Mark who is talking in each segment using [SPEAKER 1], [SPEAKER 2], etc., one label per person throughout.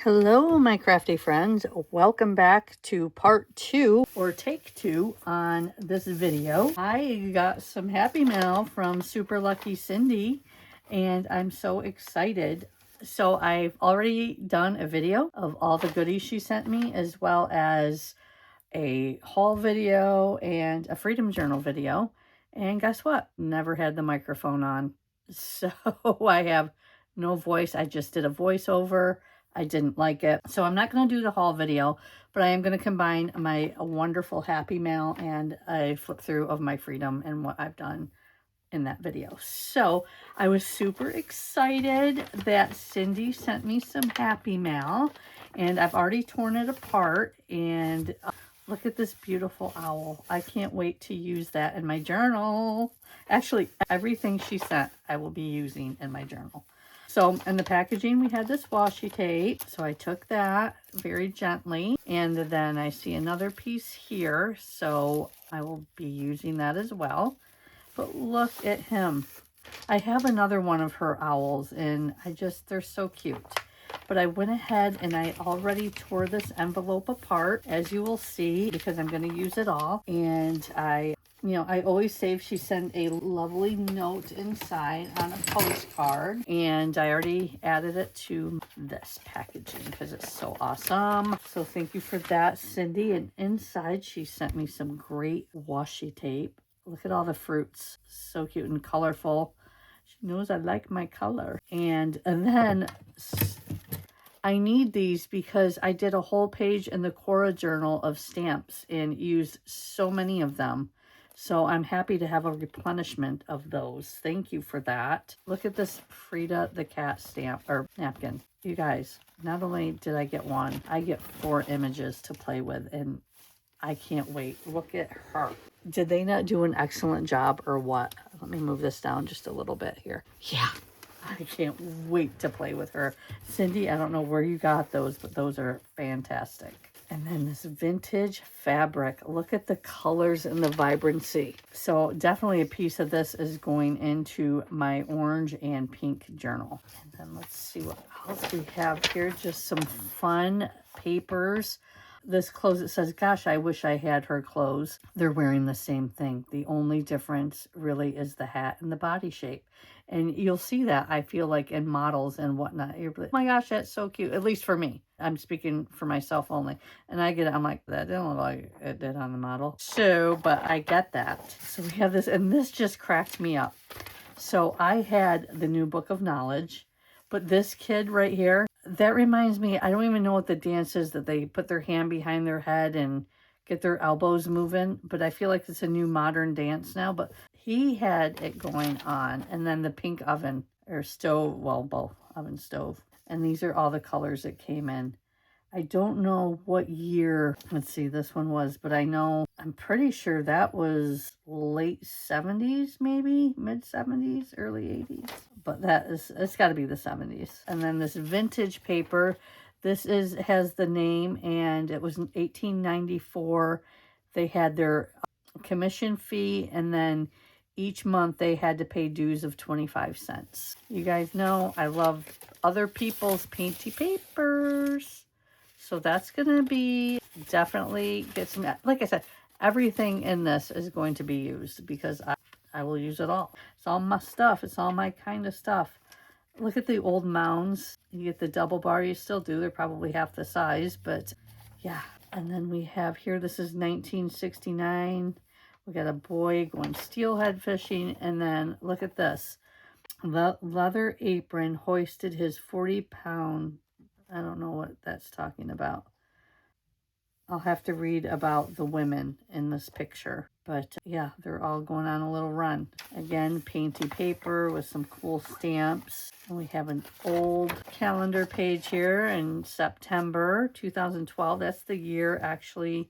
[SPEAKER 1] Hello, my crafty friends. Welcome back to part 2 or take 2 on this video. I got some happy mail from SuperLuckyCindy and I'm so excited. So I've already done a video of all the goodies she sent me, as well as a haul video and a Freedom Journal video. And guess what? Never had the microphone on. So I have no voice. I just did a voiceover. I didn't like it. So I'm not going to do the haul video, but I am going to combine my wonderful happy mail and a flip through of my Freedom and what I've done in that video. So I was super excited that Cindy sent me some happy mail, and I've already torn it apart, and look at this beautiful owl. I can't wait to use that in my journal. Actually, everything she sent I will be using in my journal. So in the packaging, we had this washi tape. So I took that very gently. And then I see another piece here. So I will be using that as well. But look at him. I have another one of her owls, and they're so cute. But I went ahead and I already tore this envelope apart, as you will see, because I'm going to use it all. And I always save. She sent a lovely note inside on a postcard, and I already added it to this packaging because it's so awesome. So thank you for that, Cindy. And inside she sent me some great washi tape. Look at all the fruits. So cute and colorful. She knows I like my color. And then I need these because I did a whole page in the Cora journal of stamps and used so many of them. So I'm happy to have a replenishment of those. Thank you for that. Look at this Frida the cat stamp or napkin. You guys, not only did I get one, I get 4 images to play with, and I can't wait. Look at her. Did they not do an excellent job or what? Let me move this down just a little bit here. Yeah. I can't wait to play with her. Cindy, I don't know where you got those, but those are fantastic. And then this vintage fabric. Look at the colors and the vibrancy. So definitely a piece of this is going into my orange and pink journal. And then let's see what else we have here. Just some fun papers. This clothes, it says, gosh, I wish I had her clothes. They're wearing the same thing. The only difference really is the hat and the body shape. And you'll see that, I feel like, in models and whatnot. You're like, oh my gosh, that's so cute. At least for me. I'm speaking for myself only. And I get it. I'm like, that didn't look like it did on the model. So, but I get that. So we have this, and this just cracked me up. So I had the new Book of Knowledge, but this kid right here, that reminds me, I don't even know what the dance is that they put their hand behind their head and get their elbows moving, but I feel like it's a new modern dance now. But he had it going on. And then the pink oven or stove, well, both oven stove. And these are all the colors that came in. I don't know what year, let's see, this one was, but I'm pretty sure that was late 70s, maybe mid 70s, early 80s. But it's got to be the 70s. And then this vintage paper, has the name, and it was in 1894. They had their commission fee, and then each month they had to pay dues of 25 cents. You guys know I love other people's painty papers. So that's going to be definitely get some, like I said, everything in this is going to be used because I will use it all. It's all my stuff. It's all my kind of stuff. Look at the old mounds. You get the double bar. You still do. They're probably half the size, but yeah. And then we have here, this is 1969. We got a boy going steelhead fishing. And then look at this. The leather apron hoisted his 40-pound, I don't know what that's talking about. I'll have to read about the women in this picture. But yeah, they're all going on a little run. Again, painty paper with some cool stamps. And we have an old calendar page here in September 2012. That's the year actually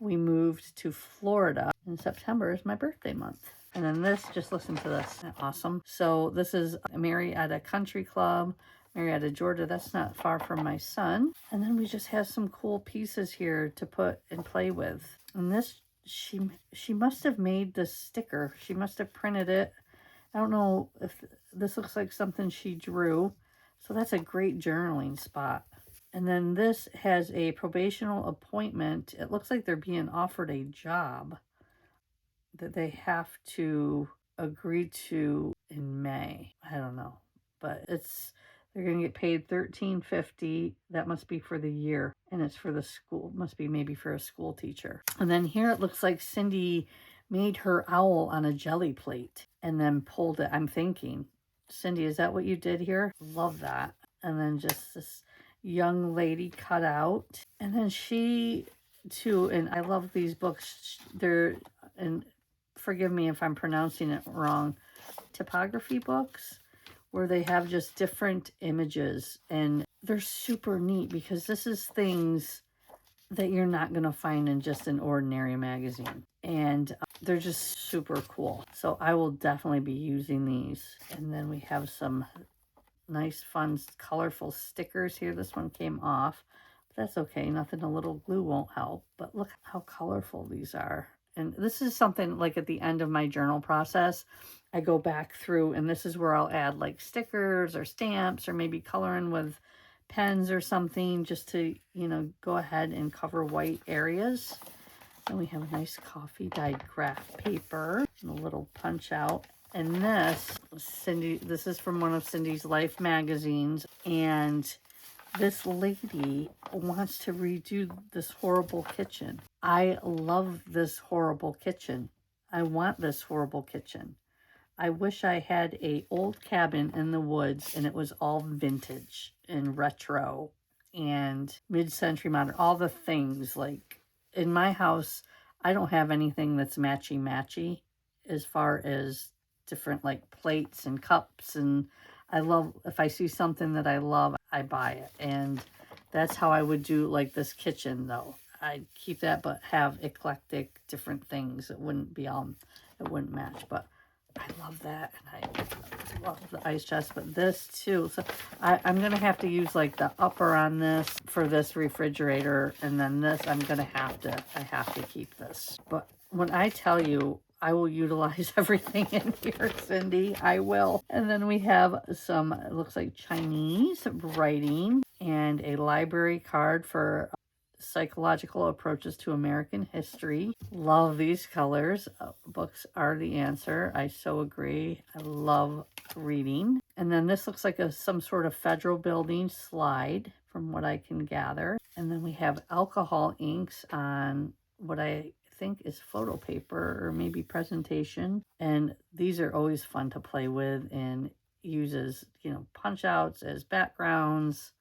[SPEAKER 1] we moved to Florida. And September is my birthday month. And then this, just listen to this. Awesome. So this is Marietta Country Club, Marietta, Georgia. That's not far from my son. And then we just have some cool pieces here to put and play with. And this, she must have made this sticker. She must have printed it. I don't know if this looks like something she drew. So that's a great journaling spot. And then this has a probational appointment. It looks like they're being offered a job that they have to agree to in May. I don't know, but they're gonna get paid $13.50. That must be for the year, and it's for the school. Must be maybe for a school teacher. And then here it looks like Cindy made her owl on a jelly plate and then pulled it. I'm thinking, Cindy, is that what you did here? Love that. And then just this young lady cut out, and then she too. And I love these books. They're and forgive me if I'm pronouncing it wrong, typography books where they have just different images, and they're super neat because this is things that you're not going to find in just an ordinary magazine, and they're just super cool. So I will definitely be using these. And then we have some nice fun colorful stickers here. This one came off, but that's okay. Nothing a little glue won't help. But look how colorful these are. And this is something like at the end of my journal process, I go back through, and this is where I'll add like stickers or stamps or maybe coloring with pens or something, just to, you know, go ahead and cover white areas. And we have a nice coffee dyed graph paper and a little punch out. And this is from one of Cindy's Life magazines, and this lady wants to redo this horrible kitchen. I love this horrible kitchen. I want this horrible kitchen. I wish I had a old cabin in the woods and it was all vintage and retro and mid-century modern, all the things. Like in my house, I don't have anything that's matchy-matchy as far as different like plates and cups, and I love, if I see something that I love, I buy it. And that's how I would do like this kitchen though. I'd keep that, but have eclectic different things. It wouldn't match, but I love that. And I love the ice chest, but this too. So I'm going to have to use like the upper on this for this refrigerator. And then this, I have to keep this. But when I tell you, I will utilize everything in here, Cindy, I will. And then we have some, it looks like Chinese writing and a library card for psychological approaches to American history. Love these colors. Books are the answer. I so agree. I love reading. And then this looks like some sort of federal building slide from what I can gather. And then we have alcohol inks on what I think is photo paper or maybe presentation. And these are always fun to play with and use as, you know, punch outs, as backgrounds.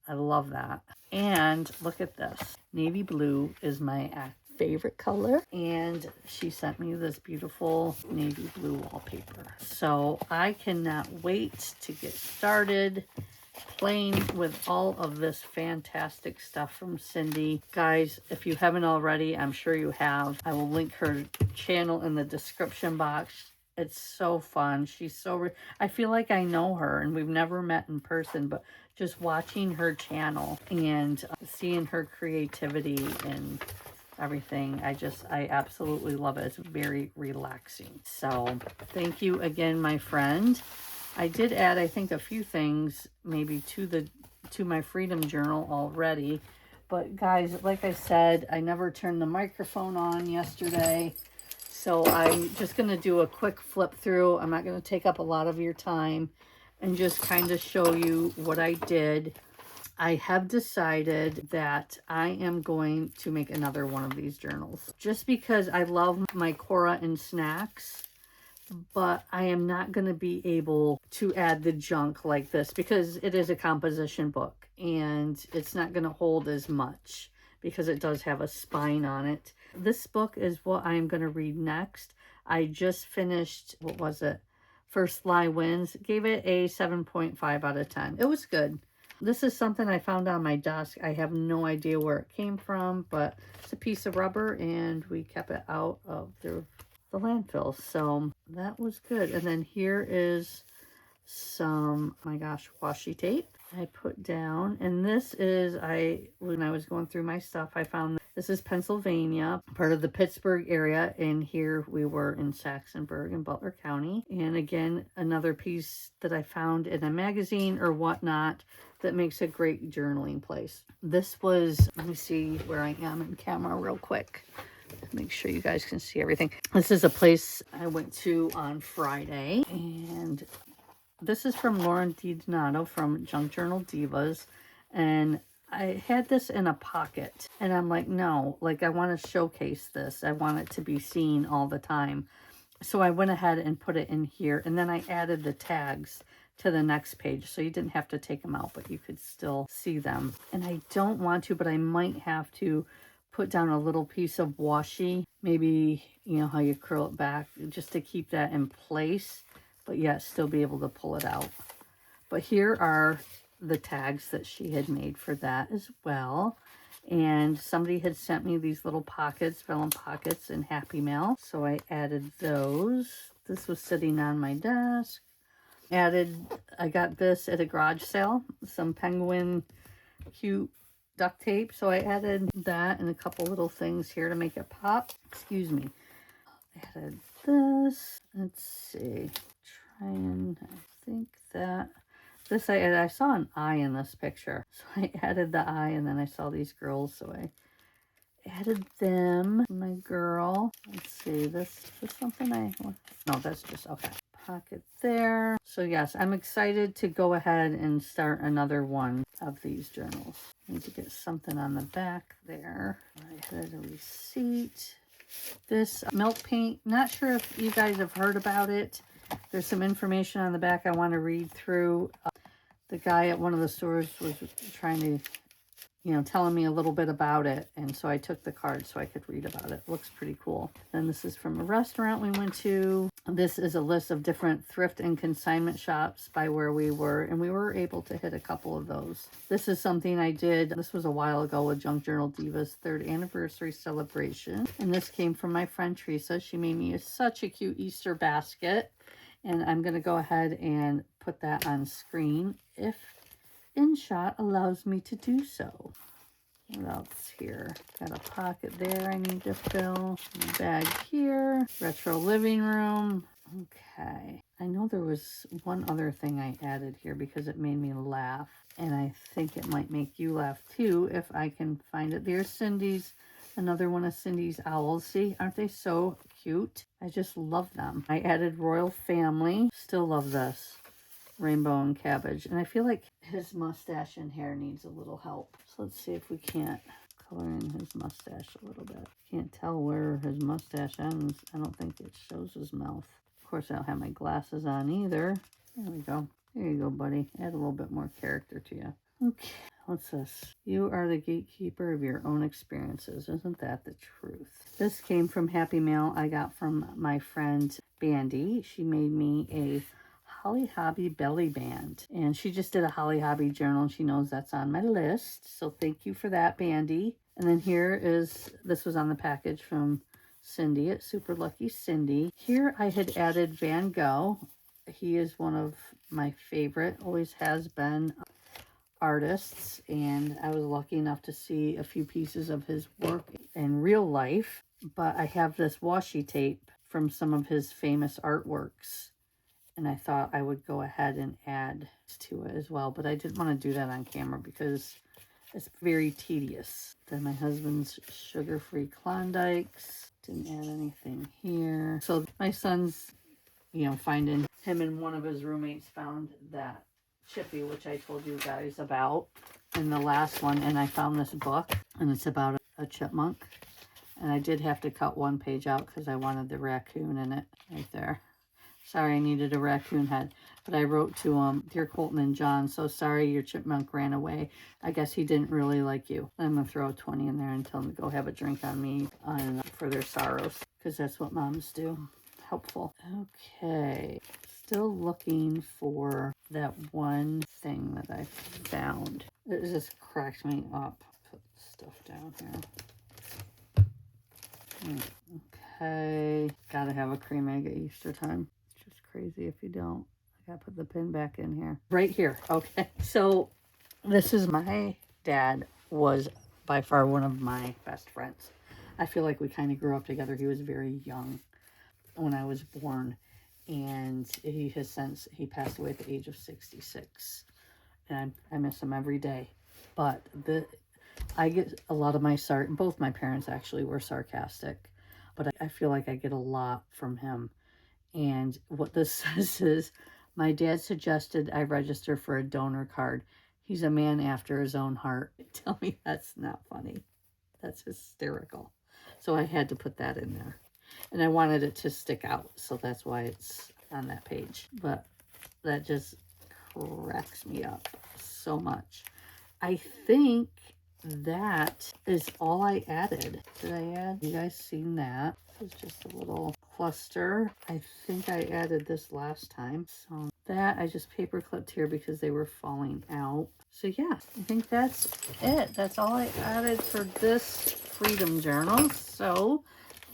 [SPEAKER 1] I love that. And look at this. Navy blue is my favorite color. And she sent me this beautiful navy blue wallpaper. So I cannot wait to get started playing with all of this fantastic stuff from Cindy. Guys, if you haven't already, I'm sure you have. I will link her channel in the description box. It's so fun. She's so... I feel like I know her, and we've never met in person, but just watching her channel and seeing her creativity and everything, I absolutely love it. It's very relaxing. So thank you again, my friend. I did add, I think, a few things maybe to my Freedom Journal already. But guys, like I said, I never turned the microphone on yesterday. So I'm just going to do a quick flip through. I'm not going to take up a lot of your time and just kind of show you what I did. I have decided that I am going to make another one of these journals just because I love my Cora and snacks, but I am not going to be able to add the junk like this because it is a composition book and it's not going to hold as much because it does have a spine on it. This book is what I'm going to read next. I just finished, what was it? First Lie Wins. Gave it a 7.5 out of 10. It was good. This is something I found on my desk. I have no idea where it came from, but it's a piece of rubber and we kept it out of the landfill. So that was good. And then here is some, oh my gosh, washi tape I put down. And this is, when I was going through my stuff, I found this is Pennsylvania, part of the Pittsburgh area. And here we were in Saxonburg in Butler County. And again, another piece that I found in a magazine or whatnot that makes a great journaling place. This was, let me see where I am in camera real quick. Make sure you guys can see everything. This is a place I went to on Friday, and this is from Lauren DiDonato from Junk Journal Divas, and I had this in a pocket, and I'm like, no, like I want to showcase this. I want it to be seen all the time. So I went ahead and put it in here, and then I added the tags to the next page, so you didn't have to take them out, but you could still see them. And I don't want to, but I might have to put down a little piece of washi, maybe, you know how you curl it back, just to keep that in place, but yet still be able to pull it out. But here are the tags that she had made for that as well. And somebody had sent me these little pockets, vellum pockets in Happy Mail, so I added those. This was sitting on my desk. I got this at a garage sale, some penguin cute duct tape, so I added that and a couple little things here to make it pop. Excuse me. I added this. Let's see. I think that this I saw an eye in this picture, so I added the eye, and then I saw these girls, so I added them. My girl. Let's see. This is something I want. No, that's just okay. Pocket there. So yes, I'm excited to go ahead and start another one of these journals. Need to get something on the back there. I had a receipt. This milk paint, not sure if you guys have heard about it. There's some information on the back I want to read through. The guy at one of the stores was trying to, you know, telling me a little bit about it, and so I took the card so I could read about it. Looks pretty cool. Then this is from a restaurant we went to. This is a list of different thrift and consignment shops by where we were, and we were able to hit a couple of those. This is something I did, this was a while ago, with Junk Journal Divas 3rd anniversary celebration, and this came from my friend Teresa. She made me such a cute Easter basket, and I'm going to go ahead and put that on screen if InShot allows me to do so. What else here? Got a pocket there I need to fill. A bag here. Retro living room. Okay. I know there was one other thing I added here because it made me laugh. And I think it might make you laugh too if I can find it. There's Cindy's, another one of Cindy's owls. See, aren't they so cute? I just love them. I added Royal Family. Still love this. Rainbow and cabbage, and I feel like his mustache and hair needs a little help, so let's see if we can't color in his mustache a little bit. Can't tell where his mustache ends. I don't think it shows his mouth. Of course, I don't have my glasses on either. There we go. There you go, buddy. Add a little bit more character to you. Okay, what's this? You are the gatekeeper of your own experiences. Isn't that the truth? This came from Happy Mail I got from my friend Bandy. She made me a Holly Hobby belly band, and she just did a Holly Hobby journal, and she knows that's on my list, so thank you for that, Bandy. And then here is, this was on the package from Cindy at SuperLuckyCindy. Here I had added Van Gogh. He is one of my favorite, always has been, artists, and I was lucky enough to see a few pieces of his work in real life, but I have this washi tape from some of his famous artworks, and I thought I would go ahead and add to it as well, but I didn't want to do that on camera because it's very tedious. Then my husband's sugar-free Klondikes. Didn't add anything here. So my son's, you know, finding him and one of his roommates found that Chippy, which I told you guys about in the last one, and I found this book, and it's about a chipmunk, and I did have to cut one page out because I wanted the raccoon in it right there. Sorry, I needed a raccoon head. But I wrote to him, Dear Colton and John, so sorry your chipmunk ran away. I guess he didn't really like you. I'm going to throw a 20 in there and tell them to go have a drink on me for their sorrows. Because that's what moms do. Helpful. Okay. Still looking for that one thing that I found. It just cracks me up. Put stuff down here. Okay. Gotta have a cream egg at Easter time. Crazy if you don't. I gotta put the pin back in here. Right here. Okay. So this is my dad was by far one of my best friends. I feel like we kind of grew up together. He was very young when I was born, and he passed away at the age of 66. and I miss him every day. But I get a lot of my both my parents actually were sarcastic, but I feel like I get a lot from him. And what this says is, my dad suggested I register for a donor card. He's a man after his own heart. Tell me that's not funny. That's hysterical. So I had to put that in there. And I wanted it to stick out, so that's why it's on that page. But that just cracks me up so much. I think that is all I added. Did I add? You guys seen that? It's just a little cluster. I think I added this last time. So that I just paper clipped here because they were falling out. So yeah, I think that's it. That's all I added for this Freedom Journal. So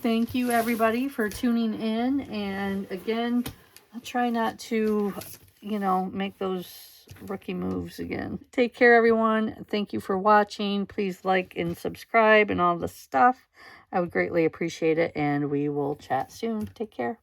[SPEAKER 1] thank you everybody for tuning in. And again, I'll try not to, make those rookie moves again. Take care, everyone. Thank you for watching. Please like and subscribe and all the stuff. I would greatly appreciate it, and we will chat soon. Take care.